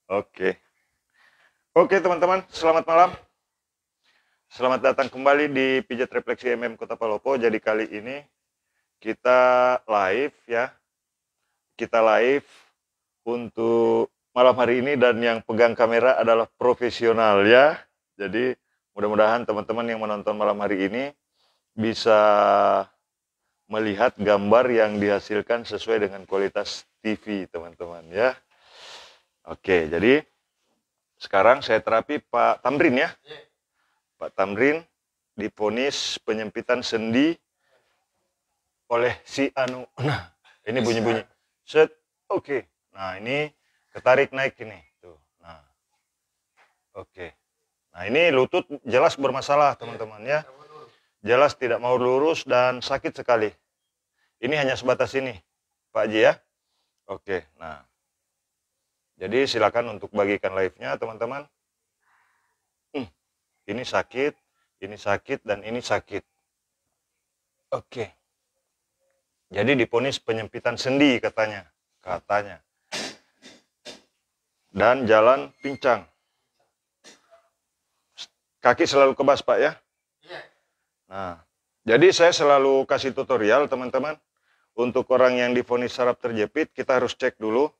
Oke. Oke teman-teman, selamat malam. Selamat datang kembali di Pijat Refleksi Kota Palopo. Jadi kali ini kita live ya. Kita live untuk malam hari ini dan yang pegang kamera adalah profesional ya. Jadi mudah-mudahan teman-teman yang menonton malam hari ini bisa melihat gambar yang dihasilkan sesuai dengan kualitas TV teman-teman ya. Oke, jadi sekarang saya terapi Pak Tamrin ya. Pak Tamrin divonis penyempitan sendi oleh si Anu. Nah, ini bunyi-bunyi. Set. Oke. Nah, ini ketarik naik ini. Tuh. Nah. Oke. Nah, ini lutut jelas bermasalah, teman-teman ya. Jelas tidak mau lurus dan sakit sekali. Ini hanya sebatas ini, Pak Haji ya. Oke. Nah. Jadi silakan untuk bagikan live-nya, teman-teman. Ini sakit, dan ini sakit. Oke. Jadi divonis penyempitan sendi katanya. Dan jalan pincang. Kaki selalu kebas, Pak ya? Nah, jadi saya selalu kasih tutorial, teman-teman. Untuk orang yang divonis saraf terjepit, kita harus cek dulu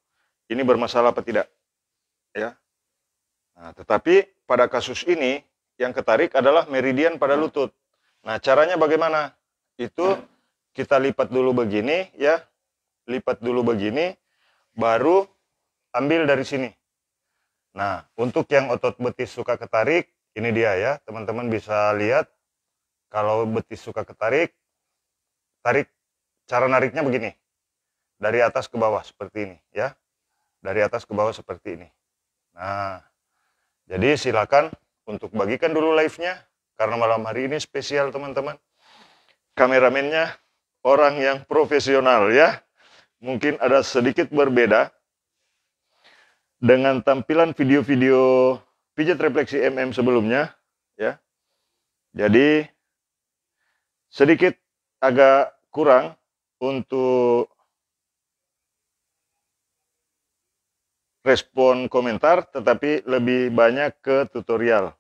ini bermasalah apa tidak. Ya. Nah, tetapi pada kasus ini yang ketarik adalah meridian pada lutut. Nah, caranya bagaimana? Itu kita lipat dulu begini ya. Lipat dulu begini, baru ambil dari sini. Nah, untuk yang otot betis suka ketarik, ini dia ya. Teman-teman bisa lihat kalau betis suka ketarik, tarik, cara nariknya begini. Dari atas ke bawah seperti ini ya. Dari atas ke bawah seperti ini. Nah, jadi silakan untuk bagikan dulu live-nya karena malam hari ini spesial teman-teman. Kameramennya orang yang profesional ya. Mungkin ada sedikit berbeda dengan tampilan video-video Pijat Refleksi sebelumnya ya. Jadi sedikit agak kurang untuk respon komentar, tetapi lebih banyak ke tutorial.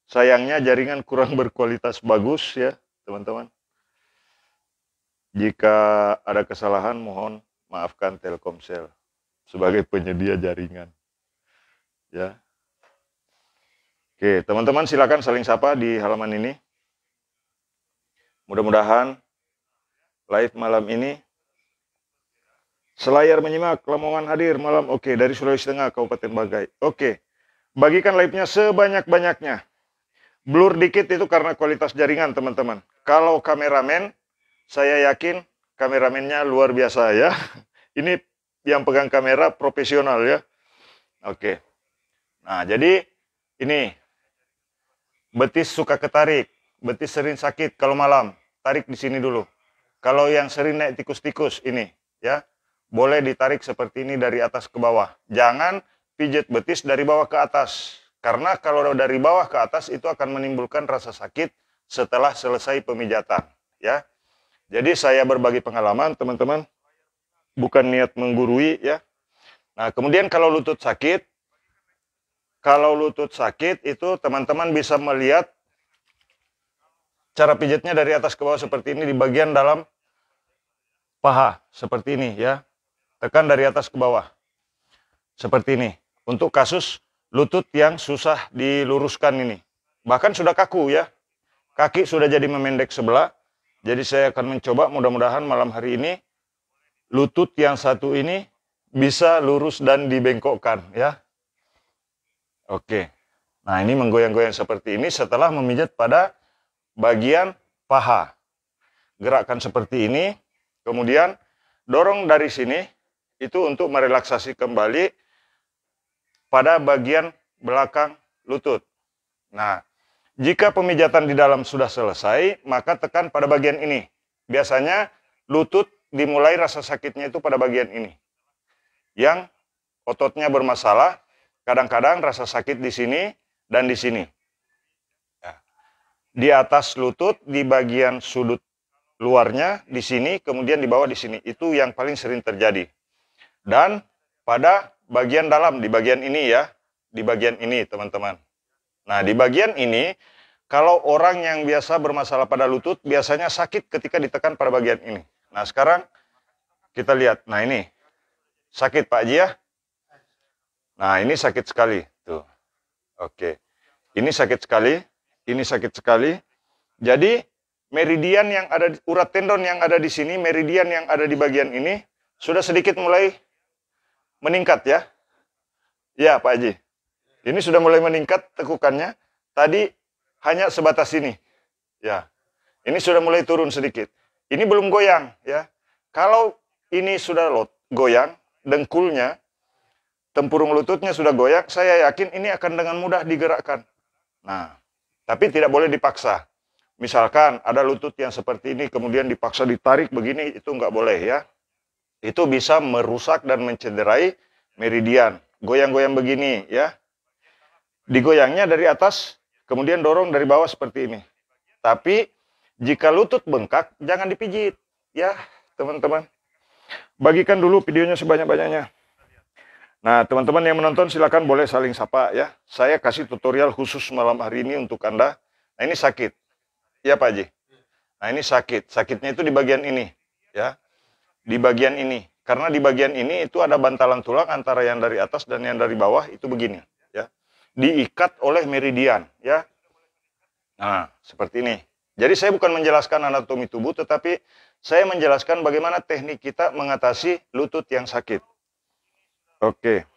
Sayangnya jaringan kurang berkualitas bagus ya, teman-teman. Jika ada kesalahan, mohon maafkan Telkomsel sebagai penyedia jaringan. Ya. Oke, teman-teman silakan saling sapa di halaman ini. Mudah-mudahan live malam ini selayar menyimak, Lamongan hadir malam. Oke, dari Sulawesi Tengah, Kabupaten Bagai. Oke, bagikan live-nya sebanyak-banyaknya. Blur dikit itu karena kualitas jaringan, teman-teman. Kalau kameramen, saya yakin kameramennya luar biasa ya. Ini yang pegang kamera profesional ya. Oke. Nah, jadi ini betis suka ketarik, betis sering sakit kalau malam, tarik di sini dulu. Kalau yang sering naik tikus-tikus ini ya, boleh ditarik seperti ini dari atas ke bawah. Jangan pijat betis dari bawah ke atas. Karena kalau dari bawah ke atas itu akan menimbulkan rasa sakit setelah selesai pemijatan. Ya. Jadi saya berbagi pengalaman teman-teman. Bukan niat menggurui ya. Nah kemudian kalau lutut sakit itu teman-teman bisa melihat cara pijatnya dari atas ke bawah seperti ini di bagian dalam paha. Seperti ini ya. Tekan dari atas ke bawah. Seperti ini. Untuk kasus lutut yang susah diluruskan ini. Bahkan sudah kaku ya. Kaki sudah jadi memendek sebelah. Jadi saya akan mencoba mudah-mudahan malam hari ini lutut yang satu ini bisa lurus dan dibengkokkan ya. Oke. Nah, ini menggoyang-goyang seperti ini setelah memijat pada bagian paha. Gerakkan seperti ini. Kemudian dorong dari sini itu untuk merelaksasi kembali pada bagian belakang lutut. Nah, jika pemijatan di dalam sudah selesai, maka tekan pada bagian ini. Biasanya lutut dimulai rasa sakitnya itu pada bagian ini. Yang ototnya bermasalah, kadang-kadang rasa sakit di sini dan di sini. Di atas lutut, di bagian sudut luarnya, di sini, kemudian di bawah di sini. Itu yang paling sering terjadi. Dan pada bagian dalam, di bagian ini ya. Di bagian ini, teman-teman. Nah, di bagian ini, kalau orang yang biasa bermasalah pada lutut, biasanya sakit ketika ditekan pada bagian ini. Nah, sekarang kita lihat. Nah, ini. Sakit, Pak Haji ya? Nah, ini sakit sekali. Tuh. Oke. Ini sakit sekali. Ini sakit sekali. Jadi, meridian yang ada, urat tendon yang ada di sini, meridian yang ada di bagian ini, sudah sedikit mulai meningkat ya. Ya, Pak Haji. Ini sudah mulai meningkat tekukannya. Tadi hanya sebatas ini. Ya. Ini sudah mulai turun sedikit. Ini belum goyang ya. Kalau ini sudah goyang, dengkulnya, tempurung lututnya sudah goyang, saya yakin ini akan dengan mudah digerakkan. Nah, tapi tidak boleh dipaksa. Misalkan ada lutut yang seperti ini, kemudian dipaksa ditarik begini, itu nggak boleh ya. Itu bisa merusak dan mencederai meridian. Goyang-goyang begini ya. Digoyangnya dari atas, kemudian dorong dari bawah seperti ini. Tapi jika lutut bengkak, jangan dipijit ya, teman-teman. Bagikan dulu videonya sebanyak-banyaknya. Nah, teman-teman yang menonton silakan boleh saling sapa ya. Saya kasih tutorial khusus malam hari ini untuk Anda. Nah, ini sakit. Ya, Pak Haji. Nah, ini sakit. Sakitnya itu di bagian ini ya. Di bagian ini. Karena di bagian ini itu ada bantalan tulang antara yang dari atas dan yang dari bawah itu begini ya. Diikat oleh meridian ya. Nah, seperti ini. Jadi saya bukan menjelaskan anatomi tubuh, tetapi saya menjelaskan bagaimana teknik kita mengatasi lutut yang sakit. Oke.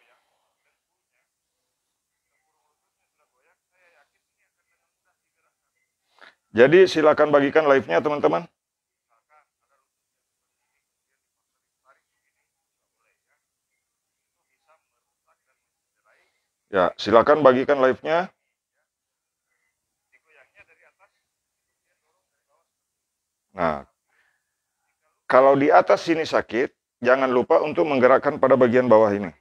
Jadi silakan bagikan live-nya teman-teman. Ya, silakan bagikan live-nya. Nah, kalau di atas sini sakit, jangan lupa untuk menggerakkan pada bagian bawah ini.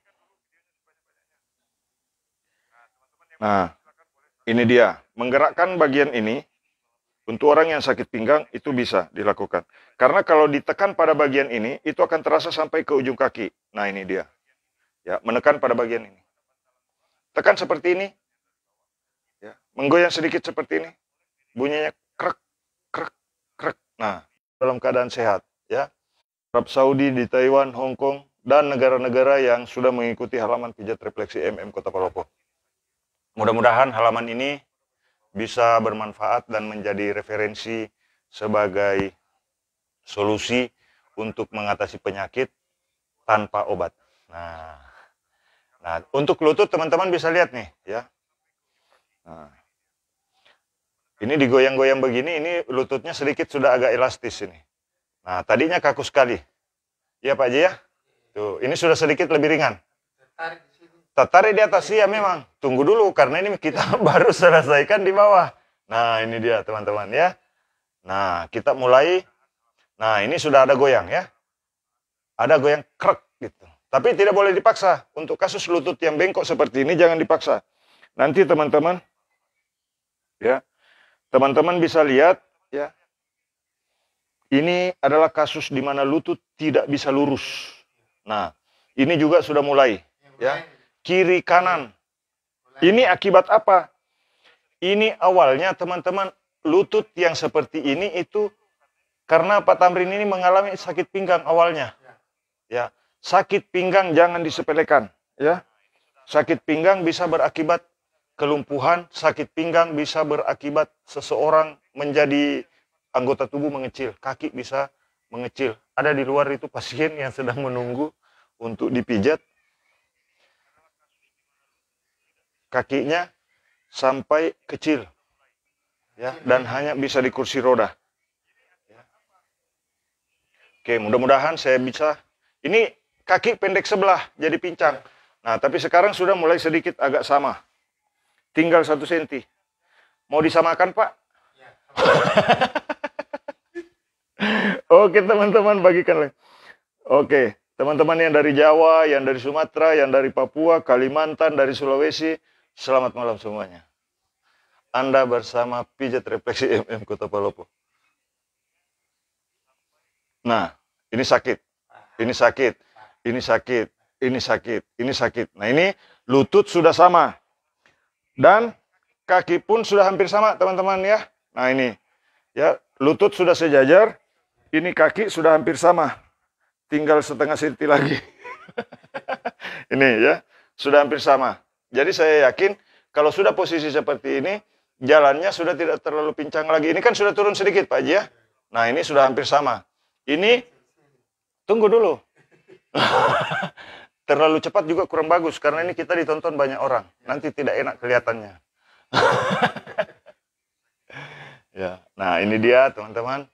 Nah, ini dia. Menggerakkan bagian ini, untuk orang yang sakit pinggang, itu bisa dilakukan. Karena kalau ditekan pada bagian ini, itu akan terasa sampai ke ujung kaki. Nah, ini dia. Ya, menekan pada bagian ini. Tekan seperti ini. Ya, menggoyang sedikit seperti ini. Bunyinya krek, krek, krek. Nah, dalam keadaan sehat. Ya. Arab Saudi, di Taiwan, Hong Kong, dan negara-negara yang sudah mengikuti halaman pijat refleksi MM Kota Palopo. Mudah-mudahan halaman ini bisa bermanfaat dan menjadi referensi sebagai solusi untuk mengatasi penyakit tanpa obat. Nah, untuk lutut teman-teman bisa lihat nih ya. Nah, ini digoyang-goyang begini, ini lututnya sedikit sudah agak elastis ini. Nah, tadinya kaku sekali. Iya Pak Haji ya? Tuh, ini sudah sedikit lebih ringan. Tertarik di atas ya memang. Tunggu dulu karena ini kita baru selesaikan di bawah. Nah, ini dia teman-teman ya. Nah, kita mulai. Nah, ini sudah ada goyang ya. Ada goyang krek gitu. Tapi tidak boleh dipaksa. Untuk kasus lutut yang bengkok seperti ini jangan dipaksa. Nanti teman-teman ya. Teman-teman bisa lihat ya. Ini adalah kasus di mana lutut tidak bisa lurus. Nah, ini juga sudah mulai ya. Kiri kanan. Ini akibat apa? Ini awalnya teman-teman lutut yang seperti ini itu karena Pak Tamrin ini mengalami sakit pinggang awalnya. Ya, sakit pinggang jangan disepelekan, ya. Sakit pinggang bisa berakibat kelumpuhan, sakit pinggang bisa berakibat seseorang menjadi anggota tubuh mengecil, kaki bisa mengecil. Ada di luar itu pasien yang sedang menunggu untuk dipijat. Kakinya sampai kecil ya, dan hanya bisa di kursi roda. Oke, mudah-mudahan saya bisa. Ini kaki pendek sebelah jadi pincang. Nah, tapi sekarang sudah mulai sedikit agak sama. Tinggal 1 senti. Mau disamakan, Pak? Oke, teman-teman, bagikan. Oke, teman-teman yang dari Jawa, yang dari Sumatera, yang dari Papua, Kalimantan, dari Sulawesi, selamat malam semuanya. Anda bersama Pijat Refleksi MM Kota Palopo. Nah, ini sakit. Ini sakit. Ini sakit. ini sakit, ini sakit. Nah ini lutut sudah sama. Dan kaki pun sudah hampir sama teman-teman ya. Nah ini ya, lutut sudah sejajar, ini kaki sudah hampir sama. Tinggal setengah senti lagi. Ini ya, sudah hampir sama. Jadi saya yakin kalau sudah posisi seperti ini, jalannya sudah tidak terlalu pincang lagi. Ini kan sudah turun sedikit Pak Haji ya. Nah ini sudah hampir sama. Ini, tunggu dulu. Terlalu cepat juga kurang bagus, karena ini kita ditonton banyak orang. Nanti tidak enak kelihatannya. Ya, nah ini dia teman-teman.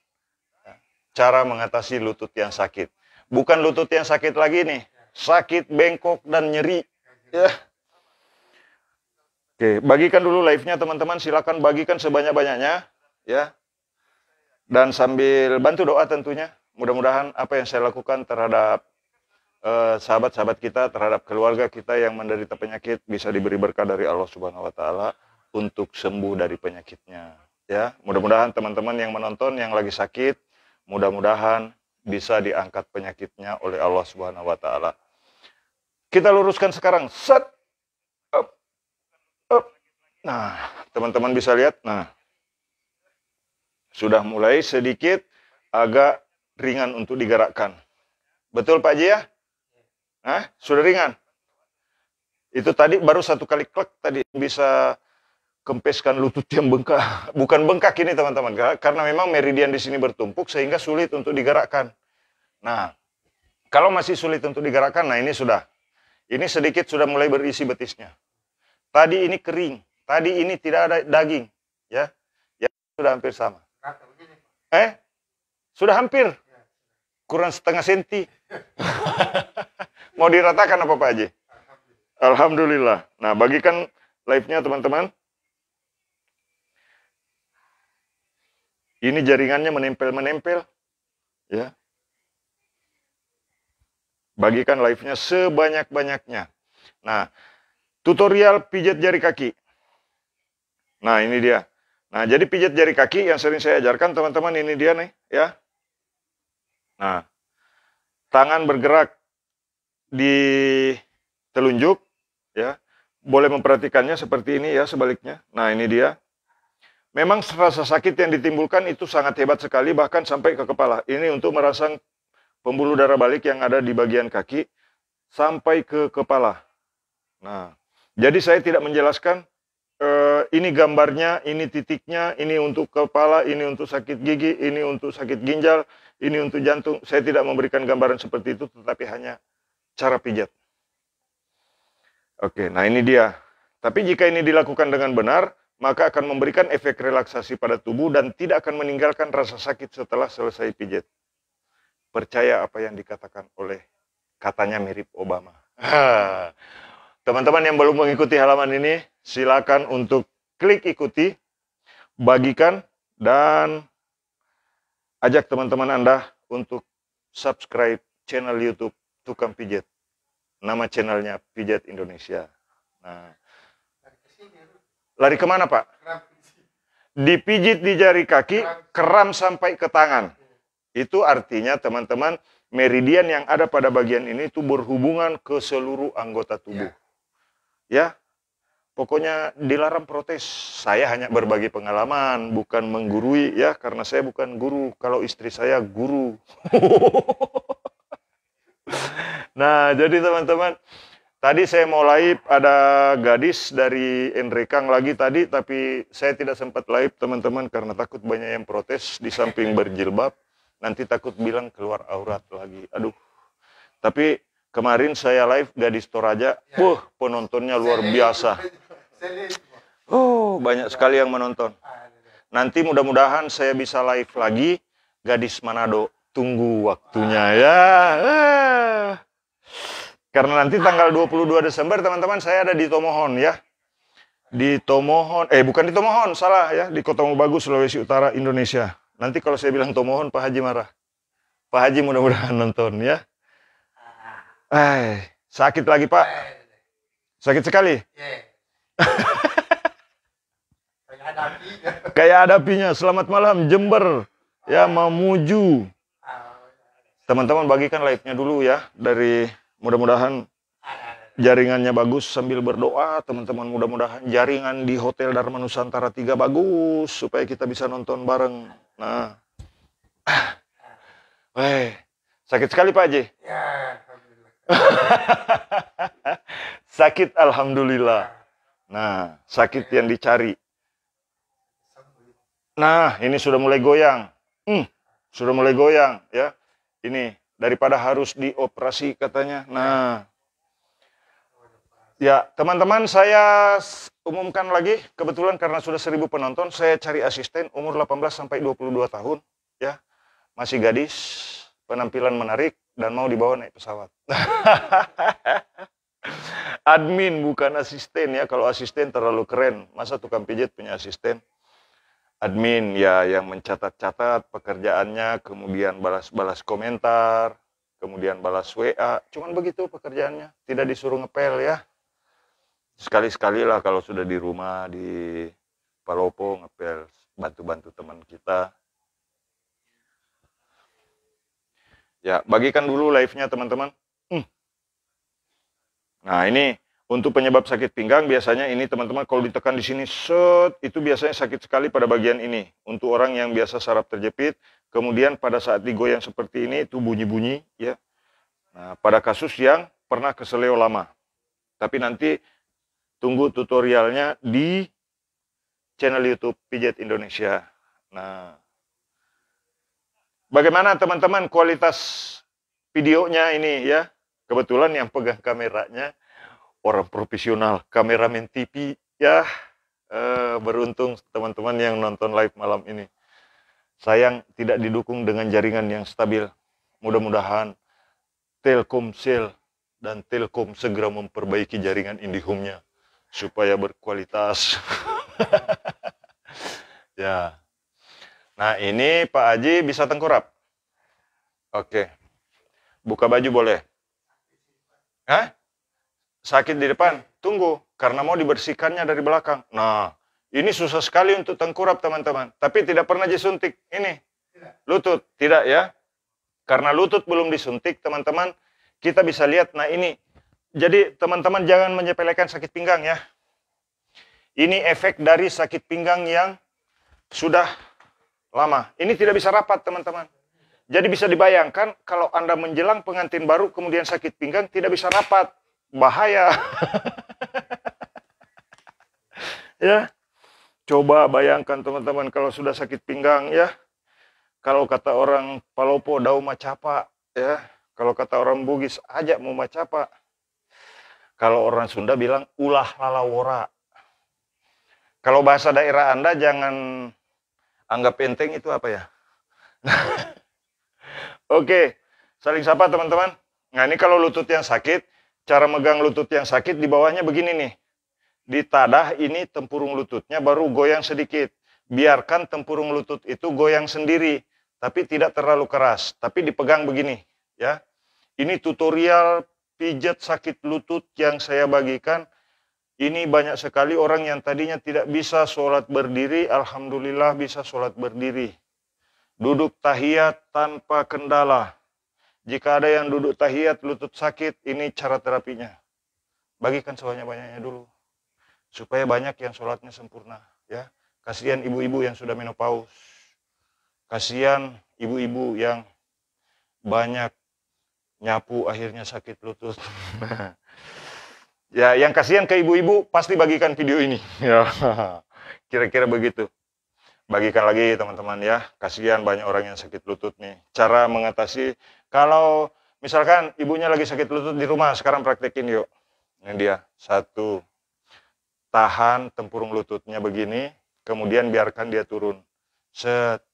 Cara mengatasi lutut yang sakit. Bukan lutut yang sakit lagi nih. Sakit, bengkok, dan nyeri. Ya. Oke, bagikan dulu live-nya teman-teman. Silakan bagikan sebanyak-banyaknya. Ya. Dan sambil bantu doa tentunya. Mudah-mudahan apa yang saya lakukan terhadap sahabat-sahabat kita, terhadap keluarga kita yang menderita penyakit bisa diberi berkah dari Allah Subhanahu wa taala untuk sembuh dari penyakitnya. Ya, mudah-mudahan teman-teman yang menonton yang lagi sakit, mudah-mudahan bisa diangkat penyakitnya oleh Allah Subhanahu wa taala. Kita luruskan sekarang. Set. Up. Up. Nah, teman-teman bisa lihat, nah. Sudah mulai sedikit agak ringan untuk digerakkan. Betul Pak Haji ya? Hah? Sudah ringan. Itu tadi baru satu kali klek tadi bisa kempeskan lutut yang bengkak. Bukan bengkak ini teman-teman, karena memang meridian di sini bertumpuk sehingga sulit untuk digerakkan. Nah, kalau masih sulit untuk digerakkan, nah ini sudah. Ini sedikit sudah mulai berisi betisnya. Tadi ini kering, tadi ini tidak ada daging, ya. Ya sudah hampir sama. Sudah hampir. Kurang setengah senti. Mau diratakan apa Pak Haji? Alhamdulillah. Nah, bagikan live-nya teman-teman. Ini jaringannya menempel-menempel. Ya. Bagikan live-nya sebanyak-banyaknya. Nah, tutorial pijat jari kaki. Nah, ini dia. Nah, jadi pijat jari kaki yang sering saya ajarkan teman-teman, ini dia nih, ya. Nah, tangan bergerak di telunjuk, ya. Boleh memperhatikannya seperti ini ya, sebaliknya. Nah, ini dia. Memang rasa sakit yang ditimbulkan itu sangat hebat sekali, bahkan sampai ke kepala. Ini untuk merangsang pembuluh darah balik yang ada di bagian kaki sampai ke kepala. Nah, jadi saya tidak menjelaskan ini gambarnya, ini titiknya, ini untuk kepala, ini untuk sakit gigi, ini untuk sakit ginjal, ini untuk jantung. Saya tidak memberikan gambaran seperti itu, tetapi hanya cara pijat. Oke, nah ini dia. Tapi jika ini dilakukan dengan benar, maka akan memberikan efek relaksasi pada tubuh dan tidak akan meninggalkan rasa sakit setelah selesai pijat. Percaya apa yang dikatakan oleh, katanya mirip Obama. Teman-teman yang belum mengikuti halaman ini, silakan untuk klik ikuti, bagikan, dan ajak teman-teman Anda untuk subscribe channel YouTube Tukang Pijat. Nama channelnya Pijat Indonesia. Nah, lari kemana Pak? Dipijit di jari kaki, keram sampai ke tangan. Itu artinya teman-teman, meridian yang ada pada bagian ini itu berhubungan ke seluruh anggota tubuh. Ya, pokoknya dilarang protes. Saya hanya berbagi pengalaman, bukan menggurui ya, karena saya bukan guru. Kalau istri saya guru. Nah, jadi teman-teman, tadi saya mau live, ada gadis dari Enrekang lagi tadi, tapi saya tidak sempat live teman-teman karena takut banyak yang protes di samping berjilbab. Nanti takut bilang keluar aurat lagi. Aduh. Tapi kemarin saya live gadis Toraja, penontonnya luar biasa. Banyak sekali yang menonton. Nanti mudah-mudahan saya bisa live lagi gadis Manado. Tunggu waktunya ya. Karena nanti tanggal 22 Desember teman-teman saya ada di Tomohon ya. Di Tomohon, bukan di Tomohon, salah ya. Di Kota Mobagu, Sulawesi Utara, Indonesia. Nanti kalau saya bilang Tomohon, Pak Haji marah. Pak Haji mudah-mudahan nonton ya. Sakit lagi Pak? Sakit sekali? Kayak ada apinya. Selamat malam Jember. Ya, Mamuju. Teman-teman bagikan live-nya dulu ya. Dari mudah-mudahan jaringannya bagus sambil berdoa, teman-teman. Mudah-mudahan jaringan di Hotel Dharma Nusantara 3 bagus supaya kita bisa nonton bareng. Nah, sakit sekali Pak Haji. Ya, alhamdulillah. Sakit alhamdulillah. Nah, sakit yang dicari. Nah, ini sudah mulai goyang. Sudah mulai goyang ya. Ini daripada harus dioperasi katanya. Nah, ya, teman-teman, saya umumkan lagi, kebetulan karena sudah 1000 penonton, saya cari asisten umur 18 sampai 22 tahun, ya. Masih gadis, penampilan menarik dan mau dibawa naik pesawat. Admin bukan asisten ya, kalau asisten terlalu keren. Masa tukang pijat punya asisten? Admin ya yang mencatat-catat pekerjaannya, kemudian balas-balas komentar, kemudian balas WA. Cuman begitu pekerjaannya, tidak disuruh ngepel ya. Sekali-sekali lah kalau sudah di rumah di Palopo ngepel, bantu-bantu teman kita. Ya, bagikan dulu live-nya teman-teman. Nah, ini untuk penyebab sakit pinggang biasanya ini teman-teman kalau ditekan di sini set itu biasanya sakit sekali pada bagian ini. Untuk orang yang biasa saraf terjepit, kemudian pada saat digoyang seperti ini itu bunyi-bunyi ya. Nah, pada kasus yang pernah keseleo lama. Tapi nanti tunggu tutorialnya di channel YouTube Pijat Indonesia. Nah, bagaimana teman-teman kualitas videonya ini ya? Kebetulan yang pegang kameranya orang profesional, kameramen TV ya. Beruntung teman-teman yang nonton live malam ini. Sayang tidak didukung dengan jaringan yang stabil. Mudah-mudahan Telkomsel dan Telkom segera memperbaiki jaringan IndiHome-nya supaya berkualitas. Ya. Nah, ini Pak Haji bisa tengkurap. Oke. Buka baju boleh. Hah? Sakit di depan? Tunggu, karena mau dibersihkannya dari belakang. Nah, ini susah sekali untuk tengkurap teman-teman. Tapi tidak pernah disuntik. Ini, lutut. Tidak ya. Karena lutut belum disuntik teman-teman, kita bisa lihat. Nah ini, jadi teman-teman jangan menyepelekan sakit pinggang ya. Ini efek dari sakit pinggang yang sudah lama. Ini tidak bisa rapat teman-teman. Jadi bisa dibayangkan kalau Anda menjelang pengantin baru kemudian sakit pinggang tidak bisa rapat. Bahaya. Ya. Coba bayangkan teman-teman kalau sudah sakit pinggang ya. Kalau kata orang Palopo dau macapa ya. Kalau kata orang Bugis ajak mau macapa. Kalau orang Sunda bilang ulah lalawora. Kalau bahasa daerah Anda jangan anggap enteng itu apa ya? Oke, saling sapa teman-teman. Nah ini kalau lutut yang sakit, cara megang lutut yang sakit di bawahnya begini nih. Ditadah ini tempurung lututnya baru goyang sedikit. Biarkan tempurung lutut itu goyang sendiri, tapi tidak terlalu keras. Tapi dipegang begini, ya. Ini tutorial pijat sakit lutut yang saya bagikan. Ini banyak sekali orang yang tadinya tidak bisa sholat berdiri, alhamdulillah bisa sholat berdiri. Duduk tahiyat tanpa kendala. Jika ada yang duduk tahiyat lutut sakit, ini cara terapinya. Bagikan sebanyak-banyaknya dulu. Supaya banyak yang sholatnya sempurna. Ya. Kasihan ibu-ibu yang sudah menopause. Kasihan ibu-ibu yang banyak nyapu akhirnya sakit lutut. Ya, yang kasihan ke ibu-ibu pasti bagikan video ini. Ya, kira-kira begitu. Bagikan lagi teman-teman ya. Kasihan banyak orang yang sakit lutut nih. Cara mengatasi, kalau misalkan ibunya lagi sakit lutut di rumah, sekarang praktekin yuk. Ini dia, satu. Tahan tempurung lututnya begini, kemudian biarkan dia turun. Set.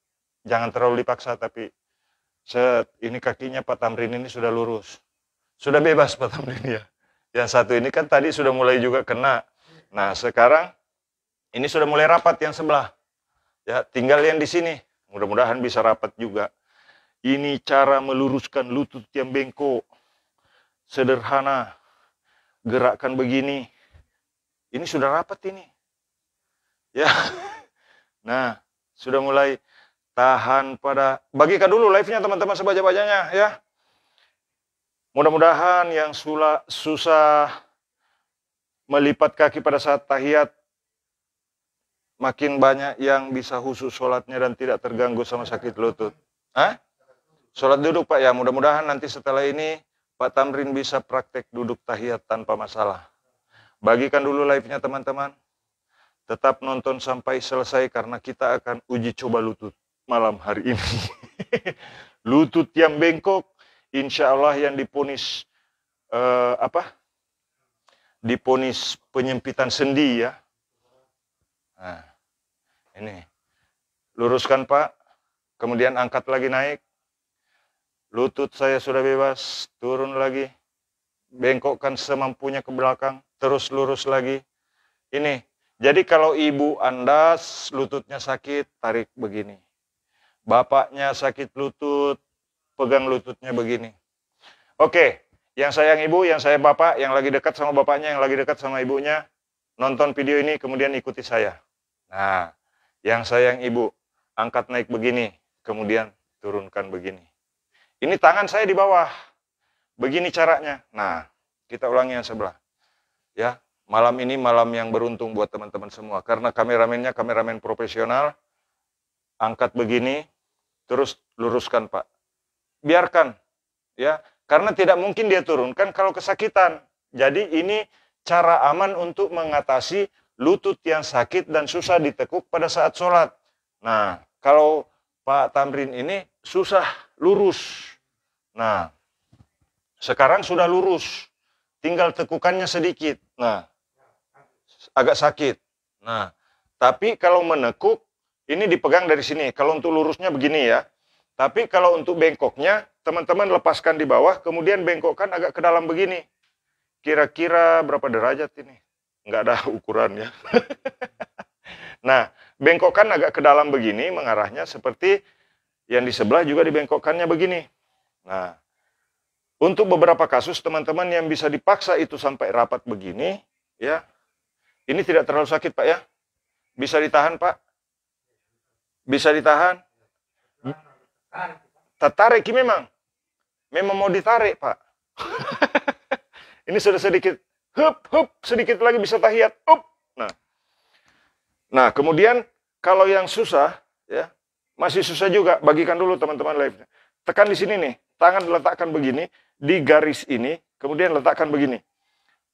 Jangan terlalu dipaksa tapi set. Ini kakinya Pak Tamrin ini sudah lurus. Sudah bebas Pak Tamrin ya. Yang satu ini kan tadi sudah mulai juga kena. Nah sekarang ini sudah mulai rapat yang sebelah. Ya, tinggal yang di sini. Mudah-mudahan bisa rapat juga. Ini cara meluruskan lutut yang bengkok. Sederhana. Gerakkan begini. Ini sudah rapat ini. Ya. Nah, sudah mulai tahan pada. Bagikan dulu live-nya teman-teman sebanyak-banyaknya ya. Mudah-mudahan yang susah melipat kaki pada saat tahiyat, makin banyak yang bisa khusyuk sholatnya dan tidak terganggu sama sakit lutut. Hah? Sholat duduk Pak ya, mudah-mudahan nanti setelah ini Pak Tamrin bisa praktek duduk tahiyat tanpa masalah. Bagikan dulu live-nya teman-teman. Tetap nonton sampai selesai karena kita akan uji coba lutut malam hari ini. Lutut yang bengkok, insya Allah yang diponis diponis penyempitan sendi ya. Nah, ini luruskan Pak, kemudian angkat lagi naik. Lutut saya sudah bebas, turun lagi, bengkokkan semampunya ke belakang, terus lurus lagi. Ini, jadi kalau ibu Anda lututnya sakit, tarik begini. Bapaknya sakit lutut, pegang lututnya begini. Oke, yang sayang ibu, yang sayang bapak, yang lagi dekat sama bapaknya, yang lagi dekat sama ibunya, nonton video ini kemudian ikuti saya. Nah, yang sayang ibu, angkat naik begini, kemudian turunkan begini. Ini tangan saya di bawah. Begini caranya. Nah, kita ulangi yang sebelah. Ya, malam ini malam yang beruntung buat teman-teman semua. Karena kameramennya kameramen profesional. Angkat begini, terus luruskan Pak. Biarkan. Ya, karena tidak mungkin dia turunkan kalau kesakitan. Jadi ini cara aman untuk mengatasi lutut yang sakit dan susah ditekuk pada saat sholat. Nah, kalau Pak Tamrin ini susah lurus. Nah, sekarang sudah lurus. Tinggal tekukannya sedikit. Nah, agak sakit. Nah, tapi kalau menekuk, ini dipegang dari sini. Kalau untuk lurusnya begini ya. Tapi kalau untuk bengkoknya, teman-teman lepaskan di bawah, kemudian bengkokkan agak ke dalam begini. Kira-kira berapa derajat ini? Nggak ada ukurannya. Nah, bengkokkan agak ke dalam begini, mengarahnya seperti yang di sebelah juga dibengkokkannya begini. Nah, untuk beberapa kasus teman-teman yang bisa dipaksa itu sampai rapat begini, ya, ini tidak terlalu sakit Pak ya. Bisa ditahan Pak? Bisa ditahan? Tertarik memang. Memang mau ditarik Pak. Ini sudah sedikit, sedikit lagi bisa tahiyat, Nah, kemudian kalau yang susah, ya, masih susah juga, bagikan dulu teman-teman live-nya. Tekan di sini nih, tangan letakkan begini, di garis ini, kemudian letakkan begini.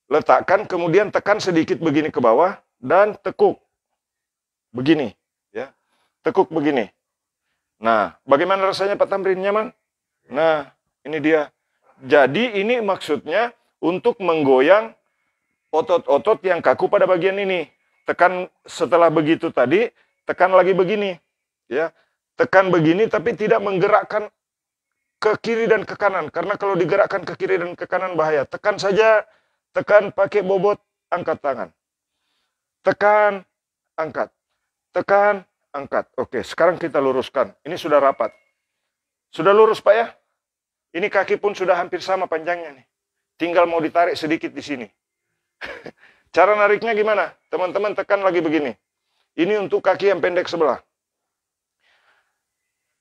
Letakkan, kemudian tekan sedikit begini ke bawah, dan tekuk. Begini, ya. Tekuk begini. Nah, bagaimana rasanya Pak Tamrin, nyaman? Nah, ini dia. Jadi ini maksudnya untuk menggoyang otot-otot yang kaku pada bagian ini. Tekan setelah begitu tadi, tekan lagi begini. Ya, tekan begini tapi tidak menggerakkan ke kiri dan ke kanan. Karena kalau digerakkan ke kiri dan ke kanan bahaya. Tekan saja, tekan pakai bobot, angkat tangan. Tekan, angkat. Tekan, angkat. Oke, sekarang kita luruskan. Ini sudah rapat. Sudah lurus Pak ya? Ini kaki pun sudah hampir sama panjangnya nih. Tinggal mau ditarik sedikit di sini. Cara nariknya gimana? Teman-teman tekan lagi begini. Ini untuk kaki yang pendek sebelah.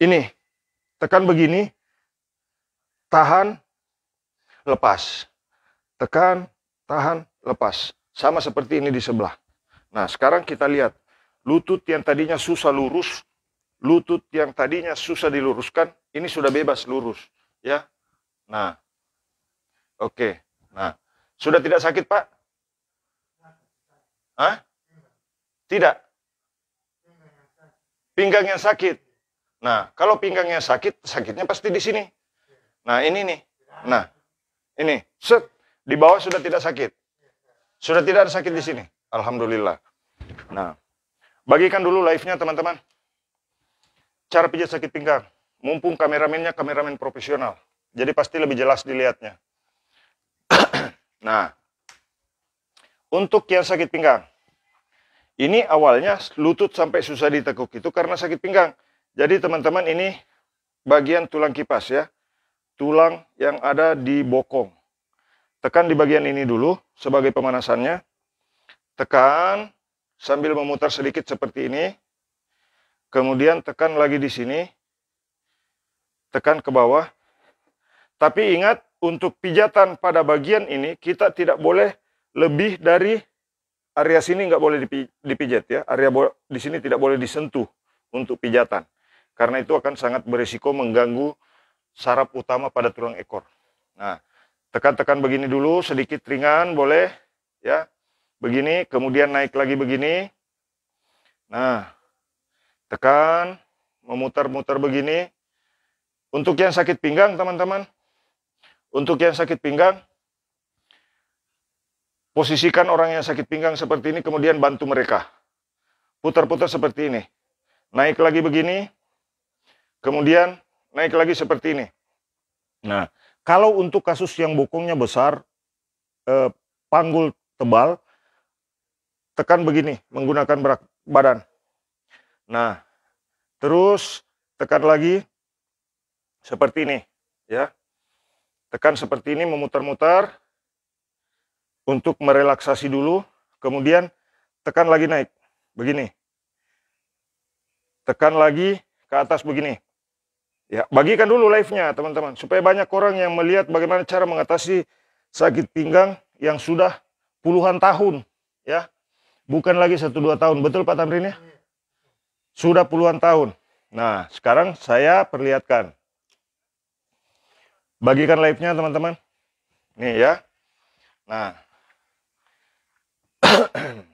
Ini. Tekan begini. Tahan. Lepas. Tekan. Tahan. Lepas. Sama seperti ini di sebelah. Nah, sekarang kita lihat. Lutut yang tadinya susah lurus. Lutut yang tadinya susah diluruskan. Ini sudah bebas lurus. Ya. Nah. Oke. Nah. Sudah tidak sakit, Pak? Hah? Tidak. Pinggang yang sakit. Nah, kalau pinggangnya sakit, sakitnya pasti di sini. Nah, ini nih. Nah, ini. Set. Di bawah sudah tidak sakit. Sudah tidak ada sakit di sini. Alhamdulillah. Nah, bagikan dulu live-nya, teman-teman. Cara pijat sakit pinggang. Mumpung kameramennya kameramen profesional. Jadi pasti lebih jelas dilihatnya. Nah, untuk yang sakit pinggang. Ini awalnya lutut sampai susah ditekuk itu karena sakit pinggang. Jadi teman-teman ini bagian tulang kipas ya. Tulang yang ada di bokong. Tekan di bagian ini dulu sebagai pemanasannya. Tekan sambil memutar sedikit seperti ini. Kemudian tekan lagi di sini. Tekan ke bawah. Tapi ingat untuk pijatan pada bagian ini kita tidak boleh lebih dari area sini nggak boleh dipijat ya. Area di sini tidak boleh disentuh untuk pijatan. Karena itu akan sangat berisiko mengganggu saraf utama pada tulang ekor. Nah, tekan-tekan begini dulu, sedikit ringan boleh ya. Begini, kemudian naik lagi begini. Nah, tekan, memutar-mutar begini. Untuk yang sakit pinggang, teman-teman. Untuk yang sakit pinggang, posisikan orang yang sakit pinggang seperti ini, kemudian bantu mereka. Putar-putar seperti ini. Naik lagi begini, kemudian naik lagi seperti ini. Nah, kalau untuk kasus yang bokongnya besar, panggul tebal, tekan begini, menggunakan berat badan. Nah, terus tekan lagi seperti ini, ya. Tekan seperti ini, memutar-mutar untuk merelaksasi dulu, kemudian tekan lagi naik, begini. Tekan lagi ke atas begini. Ya, bagikan dulu live-nya, teman-teman, supaya banyak orang yang melihat bagaimana cara mengatasi sakit pinggang yang sudah puluhan tahun, ya. Bukan lagi 1-2 tahun, betul Pak Tamrin ya? Sudah puluhan tahun. Nah, sekarang saya perlihatkan. Bagikan live-nya teman-teman. Nih ya. Nah.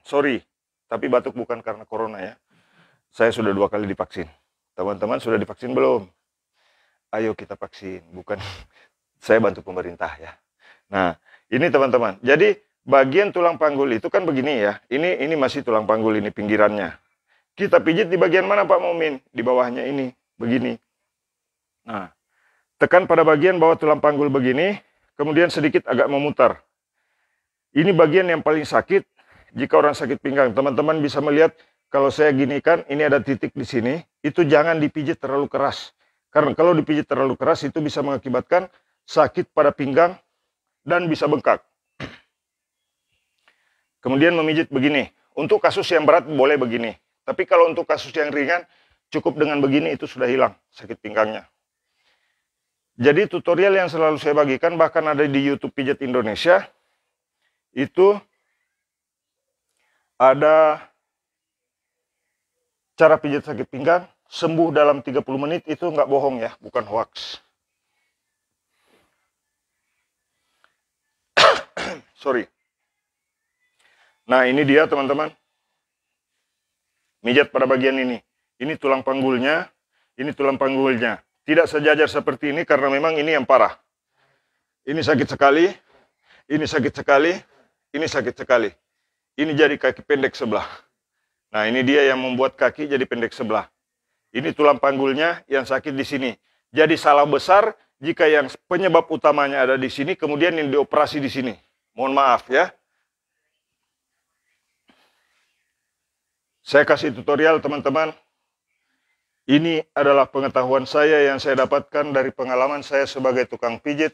Sorry, tapi batuk bukan karena corona ya. Saya sudah 2 kali divaksin. Teman-teman sudah divaksin belum? Ayo kita vaksin, bukan saya bantu pemerintah ya. Nah, ini teman-teman. Jadi bagian tulang panggul itu kan begini ya. Ini masih tulang panggul ini pinggirannya. Kita pijit di bagian mana Pak Mumin? Di bawahnya ini, begini. Nah, tekan pada bagian bawah tulang panggul begini, kemudian sedikit agak memutar. Ini bagian yang paling sakit jika orang sakit pinggang. Teman-teman bisa melihat kalau saya ginikan, ini ada titik di sini. Itu jangan dipijit terlalu keras. Karena kalau dipijit terlalu keras itu bisa mengakibatkan sakit pada pinggang dan bisa bengkak. Kemudian memijit begini. Untuk kasus yang berat boleh begini. Tapi kalau untuk kasus yang ringan, cukup dengan begini itu sudah hilang sakit pinggangnya. Jadi tutorial yang selalu saya bagikan, bahkan ada di YouTube Pijat Indonesia, itu ada cara pijat sakit pinggang, sembuh dalam 30 menit, itu nggak bohong ya, bukan hoax. Sorry. Nah ini dia teman-teman. Mijat pada bagian ini. Ini tulang panggulnya, ini tulang panggulnya. Tidak sejajar seperti ini karena memang ini yang parah. Ini sakit sekali, ini sakit sekali, ini sakit sekali. Ini jadi kaki pendek sebelah. Nah ini dia yang membuat kaki jadi pendek sebelah. Ini tulang panggulnya yang sakit di sini. Jadi salah besar jika yang penyebab utamanya ada di sini, kemudian yang dioperasi di sini. Mohon maaf ya. Saya kasih tutorial teman-teman. Ini adalah pengetahuan saya yang saya dapatkan dari pengalaman saya sebagai tukang pijit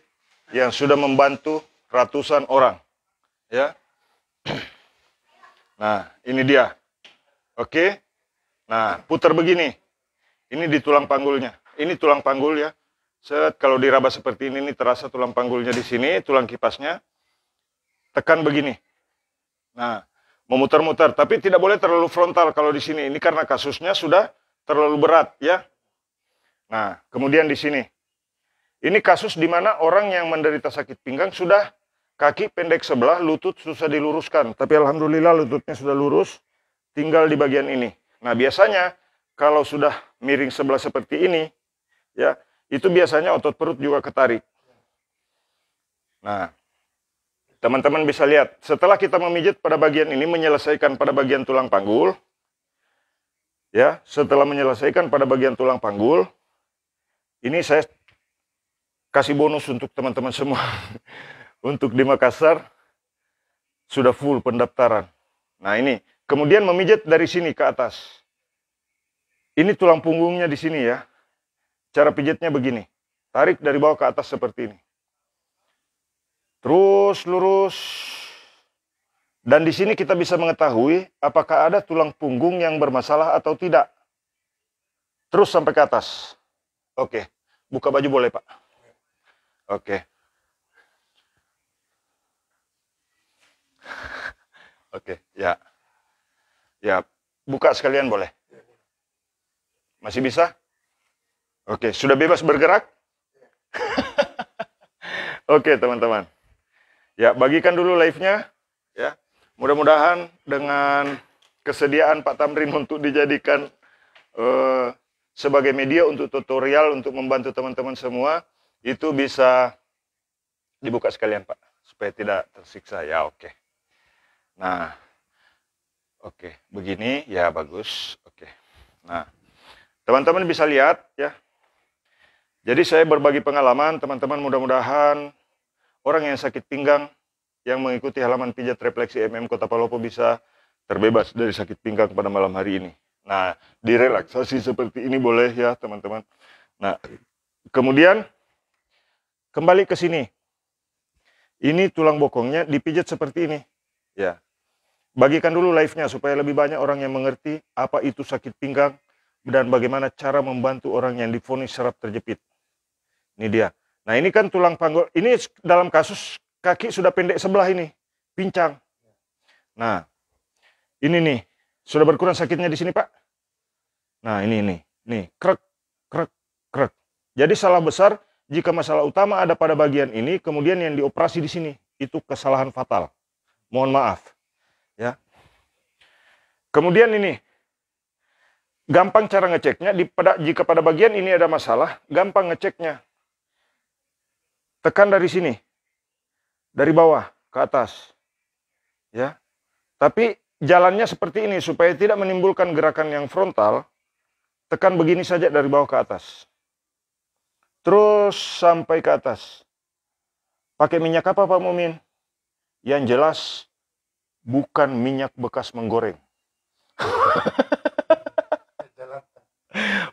yang sudah membantu ratusan orang. Ya. Nah, ini dia. Oke. Nah, putar begini. Ini di tulang panggulnya. Ini tulang panggul ya. Set, kalau diraba seperti ini terasa tulang panggulnya di sini, tulang kipasnya. Tekan begini. Nah, memutar-mutar, tapi tidak boleh terlalu frontal kalau di sini. Ini karena kasusnya sudah terlalu berat ya. Nah, kemudian di sini. Ini kasus di mana orang yang menderita sakit pinggang sudah kaki pendek sebelah, lutut susah diluruskan. Tapi alhamdulillah lututnya sudah lurus, tinggal di bagian ini. Nah, biasanya kalau sudah miring sebelah seperti ini, ya, itu biasanya otot perut juga ketarik. Nah, teman-teman bisa lihat, setelah kita memijit pada bagian ini, menyelesaikan pada bagian tulang panggul, ya, setelah menyelesaikan pada bagian tulang panggul, ini saya kasih bonus untuk teman-teman semua. Untuk di Makassar, sudah full pendaftaran. Nah ini, kemudian memijit dari sini ke atas. Ini tulang punggungnya di sini ya. Cara pijitnya begini, tarik dari bawah ke atas seperti ini. Terus lurus. Dan di sini kita bisa mengetahui apakah ada tulang punggung yang bermasalah atau tidak. Terus sampai ke atas. Oke, buka baju boleh Pak. Oke. Oke, ya. Ya, buka sekalian boleh. Masih bisa? Oke, sudah bebas bergerak? Oke, teman-teman. Ya, bagikan dulu live-nya. Ya, mudah-mudahan dengan kesediaan Pak Tamrin untuk dijadikan sebagai media untuk tutorial, untuk membantu teman-teman semua, itu bisa dibuka sekalian, Pak, supaya tidak tersiksa. Ya, oke. Nah, oke, begini, ya bagus. Oke. Nah, teman-teman bisa lihat, ya. Jadi saya berbagi pengalaman, teman-teman, mudah-mudahan orang yang sakit pinggang yang mengikuti halaman pijat refleksi Kota Palopo bisa terbebas dari sakit pinggang pada malam hari ini. Nah, direlaksasi seperti ini boleh ya, teman-teman. Nah, kemudian kembali ke sini. Ini tulang bokongnya dipijat seperti ini. Ya. Bagikan dulu live-nya supaya lebih banyak orang yang mengerti apa itu sakit pinggang dan bagaimana cara membantu orang yang divonis saraf terjepit. Ini dia. Nah, ini kan tulang panggul. Ini dalam kasus kaki sudah pendek sebelah ini, pincang. Nah, ini nih, sudah berkurang sakitnya di sini, Pak. Nah, ini, nih, krek, krek, krek. Jadi salah besar jika masalah utama ada pada bagian ini, kemudian yang dioperasi di sini, itu kesalahan fatal. Mohon maaf, ya. Kemudian ini, gampang cara ngeceknya. Jika pada bagian ini ada masalah, gampang ngeceknya. Tekan dari sini, dari bawah ke atas, ya. Tapi jalannya seperti ini supaya tidak menimbulkan gerakan yang frontal. Tekan begini saja dari bawah ke atas, terus sampai ke atas. Pakai minyak apa, Pak Mumin? Yang jelas bukan minyak bekas menggoreng.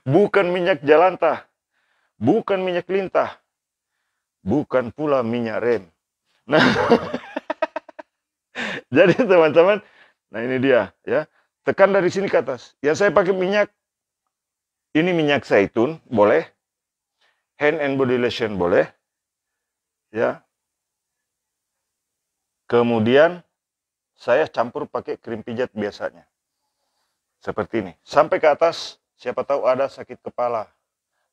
Bukan minyak jalantah, bukan minyak lintah, bukan pula minyak rem. Nah, jadi teman-teman, nah ini dia, ya. Tekan dari sini ke atas. Ya, saya pakai minyak, ini minyak zaitun, boleh. Hand and body lotion, boleh. Ya. Kemudian, saya campur pakai krim pijat biasanya. Seperti ini. Sampai ke atas, siapa tahu ada sakit kepala,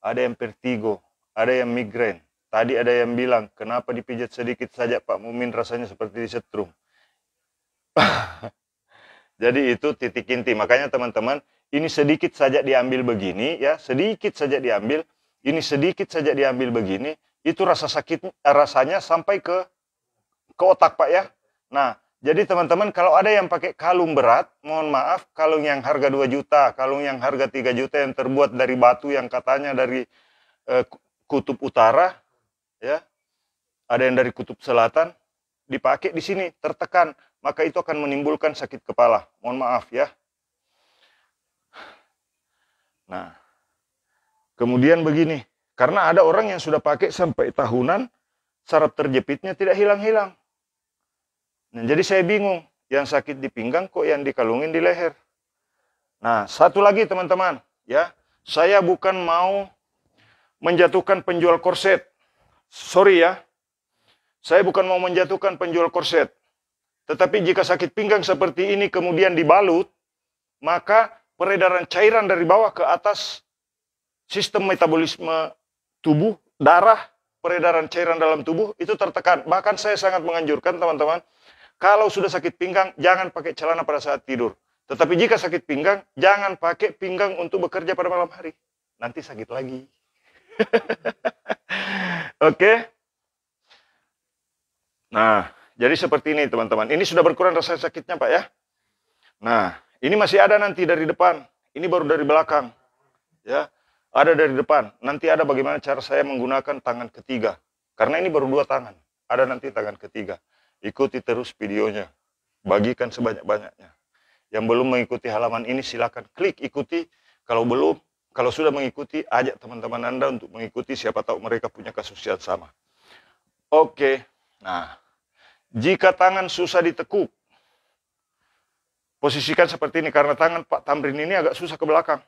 ada yang vertigo, ada yang migrain. Tadi ada yang bilang, kenapa dipijat sedikit saja Pak Mumin rasanya seperti disetrum. Jadi itu titik inti. Makanya teman-teman, ini sedikit saja diambil begini, ya, sedikit saja diambil. Ini sedikit saja diambil begini, itu rasa sakit rasanya sampai ke otak, Pak, ya. Nah, jadi teman-teman kalau ada yang pakai kalung berat, mohon maaf, kalung yang harga 2 juta, kalung yang harga 3 juta yang terbuat dari batu yang katanya dari kutub utara, ya, ada yang dari kutub selatan, dipakai di sini tertekan, maka itu akan menimbulkan sakit kepala. Mohon maaf ya. Nah, kemudian begini, karena ada orang yang sudah pakai sampai tahunan, saraf terjepitnya tidak hilang-hilang. Nah, jadi saya bingung, yang sakit di pinggang kok yang dikalungin di leher. Nah, satu lagi teman-teman, ya, saya bukan mau menjatuhkan penjual korset. Sorry ya, saya bukan mau menjatuhkan penjual korset. Tetapi jika sakit pinggang seperti ini kemudian dibalut, maka peredaran cairan dari bawah ke atas, sistem metabolisme tubuh, darah, peredaran cairan dalam tubuh itu tertekan. Bahkan saya sangat menganjurkan teman-teman, kalau sudah sakit pinggang, jangan pakai celana pada saat tidur. Tetapi jika sakit pinggang, jangan pakai pinggang untuk bekerja pada malam hari. Nanti sakit lagi. Oke. Nah, jadi seperti ini teman-teman. Ini sudah berkurang rasa sakitnya Pak ya. Nah, ini masih ada nanti dari depan. Ini baru dari belakang. Ya, ada dari depan. Nanti ada bagaimana cara saya menggunakan tangan ketiga. Karena ini baru 2 tangan. Ada nanti tangan ketiga. Ikuti terus videonya. Bagikan sebanyak-banyaknya. Yang belum mengikuti halaman ini silakan klik ikuti. Kalau belum, kalau sudah mengikuti, ajak teman-teman Anda untuk mengikuti. Siapa tahu mereka punya kasus yang sama. Oke. Nah, jika tangan susah ditekuk, posisikan seperti ini. Karena tangan Pak Tamrin ini agak susah ke belakang.